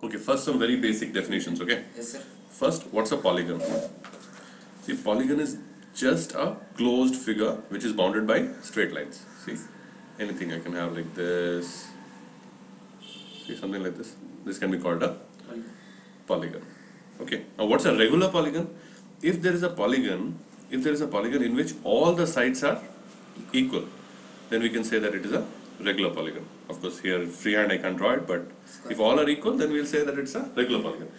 Okay, first some very basic definitions, okay? Yes, sir. First, what's a polygon? See, polygon is just a closed figure which is bounded by straight lines. See, anything I can have like this. See, something like this. This can be called a polygon. Okay. Now, what's a regular polygon? If there is a polygon, in which all the sides are equal, then we can say that it is a regular polygon. Of course, here freehand I can't draw it, but if all are equal, then we'll say that it's a regular polygon.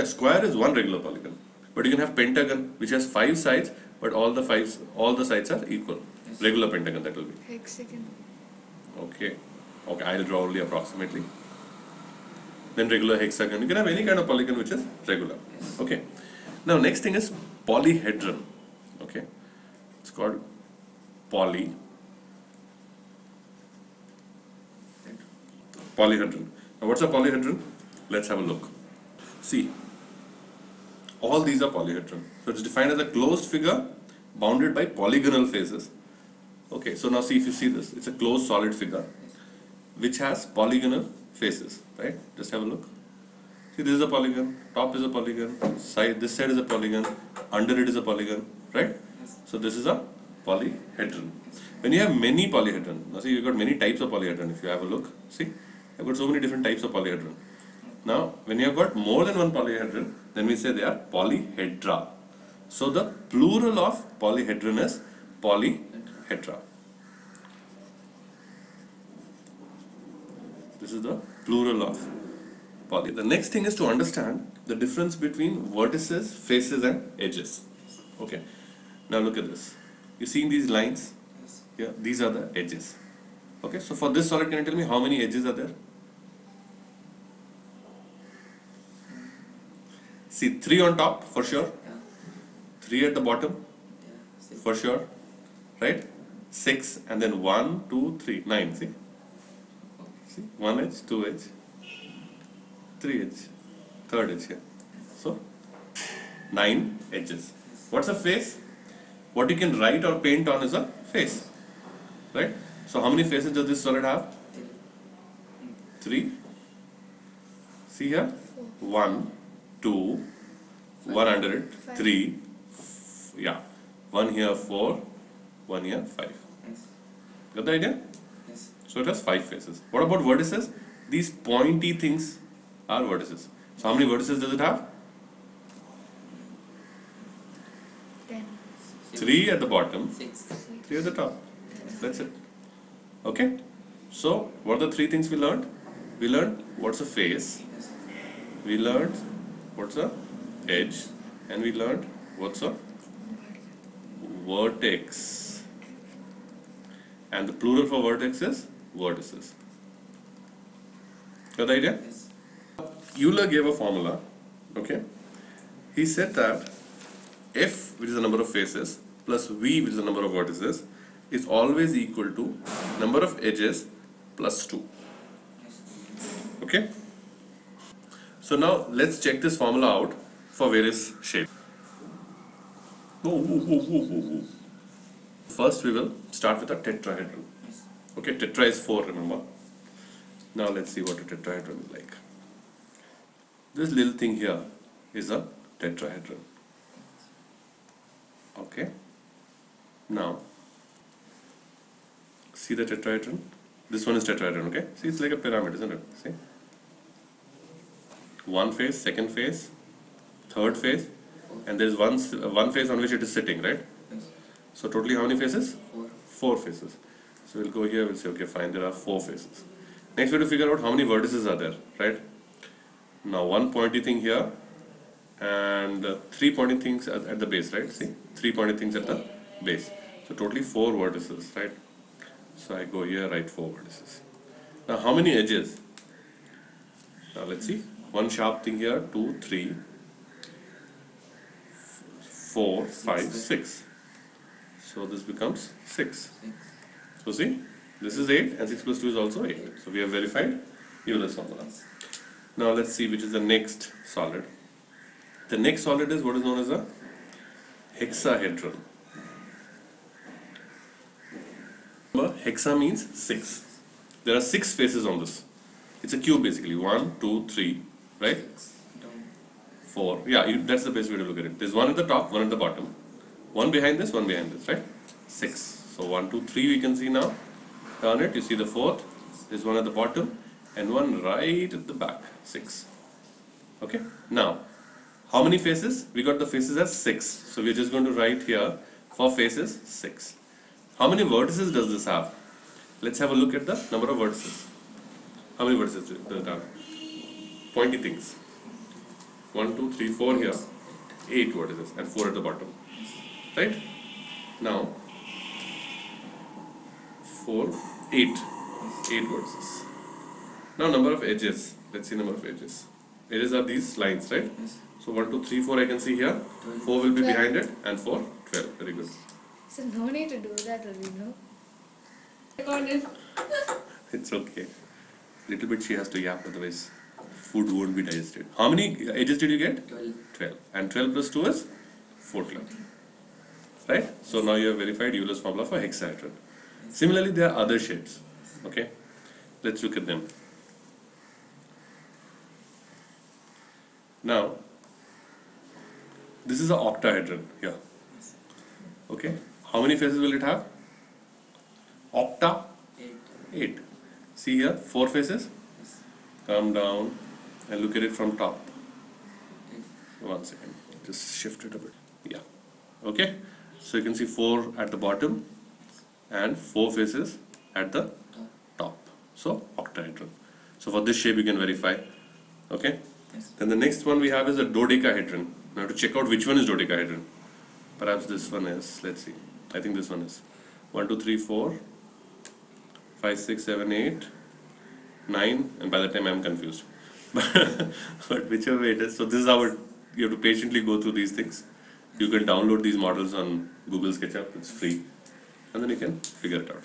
Square is one regular polygon, but you can have pentagon which has 5 sides, but all the sides are equal. Yes. Regular pentagon, that will be. Hexagon. Okay, I'll draw only approximately. Then regular hexagon. You can have any kind of polygon which is regular. Yes. Okay. Now next thing is polyhedron. Okay, it's called polyhedron. Now what's a polyhedron? Let's have a look. See, all these are polyhedron. So it's defined as a closed figure bounded by polygonal faces. Okay, so now see, if you see this, it's a closed solid figure which has polygonal faces, right? Just have a look. See, this is a polygon, top is a polygon, this side is a polygon, under it is a polygon, right? Yes. So this is a polyhedron. When you have many polyhedron, now see, you've got many types of polyhedron. If you have a look, see, I've got so many different types of polyhedron. Now, when you have got more than one polyhedron, then we say they are polyhedra. So the plural of polyhedron is polyhedra. This is the plural of poly. The next thing is to understand the difference between vertices, faces and edges. Okay. Now look at this. You seeing these lines? Yes. Yeah, these are the edges. Okay, so for this solid, can you tell me how many edges are there? See, 3 on top for sure, Yeah. 3 at the bottom Yeah. Six. for sure, right? 6 and then 1, 2, 3, 9. See? See? 1 edge, 2 edge, 3 edge, 3rd edge here. So, 9 edges. What's a face? What you can write or paint on is a face, right? So, how many faces does this solid have? 3. See here? 1, 2, 1 under it, 3, yeah. 1 here 4, 1 here 5. Yes. Got the idea? Yes. So it has 5 faces. What about vertices? These pointy things are vertices. So how many vertices does it have? 10. 3 at the bottom, 6. 3 at the top. That's it. Okay? So what are the 3 things we learned? We learned what's a face, Yes. we learned what's a edge, and we learned what's a vertex. And the plural for vertex is vertices. Got the idea? Yes. Euler gave a formula, okay? He said that f, which is the number of faces, plus v, which is the number of vertices, is always equal to number of edges plus 2. Okay? So now let's check this formula out for various shapes. First we will start with a tetrahedron. Yes. Okay, tetra is 4, remember? Now let's see what a tetrahedron is like. This little thing here is a tetrahedron. Okay. Now, see the tetrahedron? This one is tetrahedron, okay? See, it's like a pyramid, isn't it? See? One face, second face, third face, and there is one face on which it is sitting, right? Yes. So totally how many faces? 4. 4 faces. So we'll go here, we'll say, okay, fine, there are 4 faces. Next we have to figure out how many vertices are there, right? Now one pointy thing here, and 3 pointing things at the base, right? See? 3 pointing things at the base. So totally 4 vertices, right? So I go here, write 4 vertices. Now how many edges? Now let's see. One sharp thing here, 2, 3, 4, 5, 6. So this becomes 6. So see, this is 8 and 6 plus 2 is also 8. So we have verified Euler's formula. Now let's see which is the next solid. The next solid is what is known as a hexahedron. Remember, hexa means 6. There are 6 faces on this. It's a cube basically. 1, 2, 3, right? 4. Yeah, that's the best way to look at it. There's one at the top, one at the bottom. One behind this, right? 6. So 1, 2, 3 we can see now. Turn it, you see the fourth. There's one at the bottom and one right at the back. 6. Okay? Now, how many faces? We got the faces as 6. So we're just going to write here for faces 6. How many vertices does this have? Let's have a look at the number of vertices. How many vertices does it have? Pointy things. 1, 2, 3, 4 here. 8 vertices and 4 at the bottom. Right? Now, 4, 8. 8 vertices. Now number of edges. Let's see number of edges. Edges are these lines, right? So 1, 2, 3, 4 I can see here. 4 will be 12. behind it and 4, 12. Very good. So no need to do that, will you know? It's okay. Little bit she has to yap, otherwise food won't be digested. How many edges did you get? 12. 12. And 12 plus 2 is 14. Right? So now you have verified Euler's formula for hexahedron. Similarly, there are other shapes. Okay? Let's look at them. Now, this is an octahedron here. Okay? How many faces will it have? Octa? 8. See here, 4 faces. Come down and look at it from top. 1 second. Just shift it a bit. Yeah. Okay? So you can see 4 at the bottom and 4 faces at the top. So octahedron. So for this shape you can verify. Okay? Then the next one we have is a dodecahedron. Now to check out which one is dodecahedron. Perhaps this one is. Let's see. I think this one is. 1, 2, 3, 4, 5, 6, 7, 8, 9, and by the time I'm confused. But whichever way it is. So this is how you have to patiently go through these things. You can download these models on Google SketchUp. It's free. And then you can figure it out.